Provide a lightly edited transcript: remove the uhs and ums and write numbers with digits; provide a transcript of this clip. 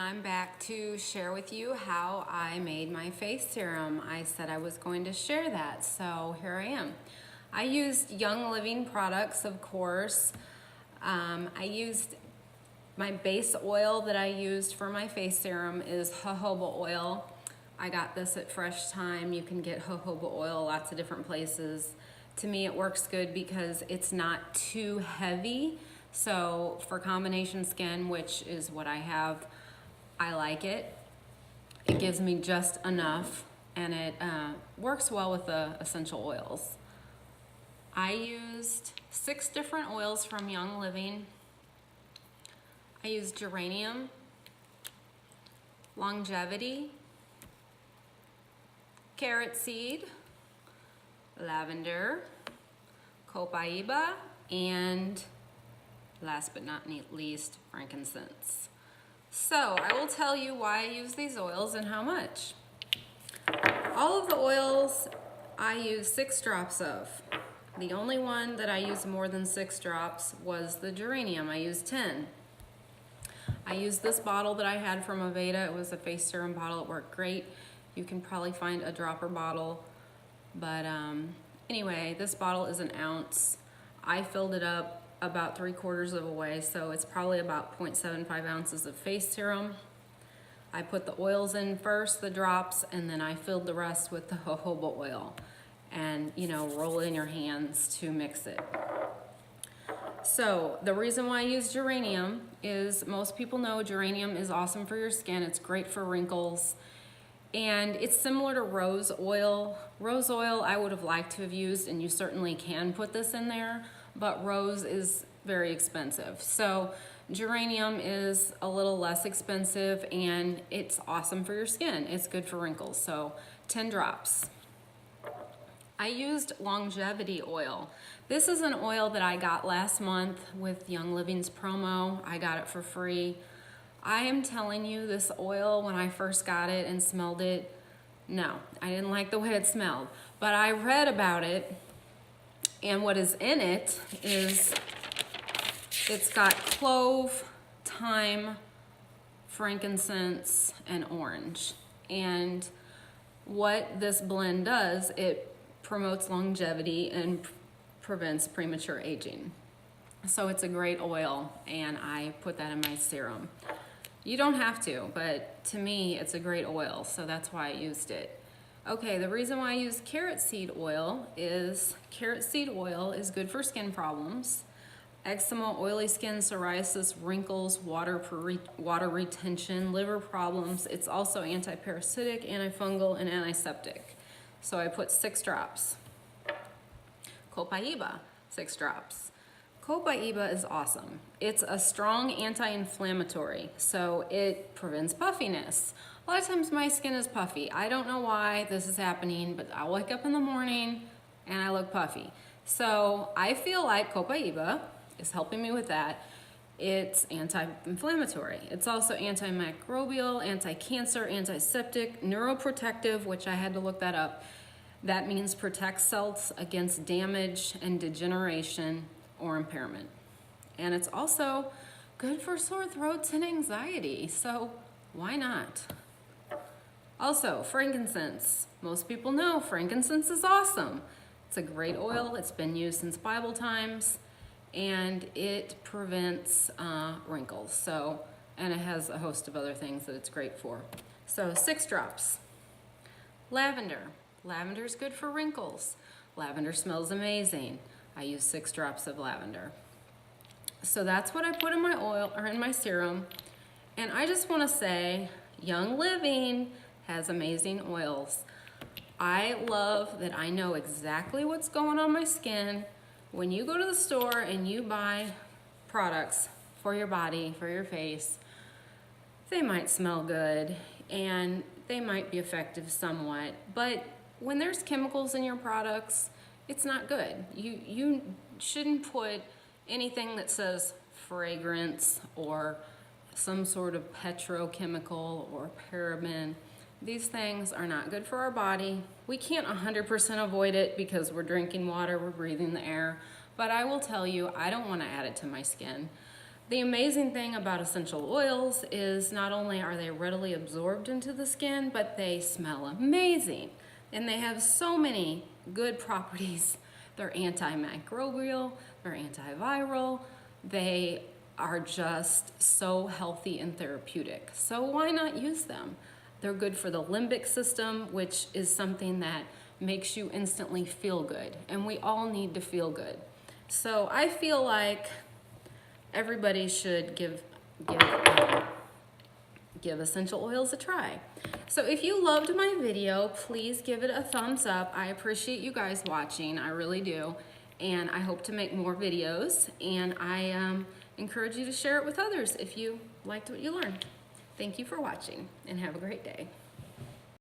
I'm back to share with you how I made my face serum. I said I was going to share that, so here I am. I used YoungLiving products, of course. I used my base oil that I used for my face serum is jojoba oil. I got this at Fresh Time. You can get jojoba oil lots of different places. To me, it works good because it's not too heavy. So for combination skin, which is what I have, I like it. It gives me just enough, and it works well with the essential oils. I used 6 different oils from YoungLiving. I used Geranium, Longevity, Carrot Seed, Lavender, Copaiba, and last but not least, frankincense. So I will tell you why I use these oils and how much. All of the oils I use 6 drops of. The only one that I used more than 6 drops was the Geranium. I used 10. I used this bottle that I had from Aveda. It was a face serum bottle. It worked great. You can probably find a dropper bottle. But anyway, this bottle is an ounce. I filled it up about 3/4 of a way, so it's probably about 0.75 ounces of face serum. I put the oils in first, the drops, and then I filled the rest with the jojoba oil. And, you know, roll it in your hands to mix it. So the reason why I use Geranium is most people know Geranium is awesome for your skin. It's great for wrinkles. And it's similar to rose oil. Rose oil I would have liked to have used, and you certainly can put this in there, but rose is very expensive. So Geranium is a little less expensive, and it's awesome for your skin. It's good for wrinkles, so 10 drops. I used Longevity oil. This is an oil that I got last month with YoungLiving's promo. I got it for free. I am telling you, this oil, when I first got it and smelled it, no, I didn't like the way it smelled. But I read about it, and what is in it is it's got clove, thyme, frankincense, and orange. And what this blend does, it promotes longevity and prevents premature aging. So it's a great oil, and I put that in my serum. You don't have to, but to me, it's a great oil, so that's why I used it. Okay, the reason why I use carrot seed oil is good for skin problems. Eczema, oily skin, psoriasis, wrinkles, water retention, liver problems. It's also anti-parasitic, antifungal, and antiseptic. So I put 6 drops. Copaiba, 6 drops. Copaiba is awesome. It's a strong anti-inflammatory, so it prevents puffiness. A lot of times my skin is puffy. I don't know why this is happening, but I'll wake up in the morning and I look puffy. So I feel like Copaiba is helping me with that. It's anti-inflammatory. It's also antimicrobial, anti-cancer, antiseptic, neuroprotective, which I had to look that up. That means protects cells against damage and degeneration or impairment. And it's also good for sore throats and anxiety, so why not? Also, frankincense. Most people know frankincense is awesome. It's a great oil. It's been used since Bible times, and it prevents wrinkles. So, and it has a host of other things that it's great for. So 6 drops. Lavender. Lavender is good for wrinkles. Lavender smells amazing. I use 6 drops of lavender. So that's what I put in my oil or in my serum. And I just want to say, YoungLiving has amazing oils. I love that I know exactly what's going on my skin. When you go to the store and you buy products for your body, for your face, they might smell good and they might be effective somewhat, but when there's chemicals in your products, it's not good. You shouldn't put anything that says fragrance or some sort of petrochemical or paraben. These things are not good for our body. We can't 100% avoid it because we're drinking water, we're breathing the air, but I will tell you, I don't want to add it to my skin. The amazing thing about essential oils is not only are they readily absorbed into the skin, but they smell amazing. And they have so many good properties. They're antimicrobial, they're antiviral, they are just so healthy and therapeutic. So why not use them? They're good for the limbic system, which is something that makes you instantly feel good. And we all need to feel good. So I feel like everybody should give essential oils a try. So if you loved my video, please give it a thumbs up. I appreciate you guys watching, I really do. And I hope to make more videos. And I encourage you to share it with others if you liked what you learned. Thank you for watching and have a great day.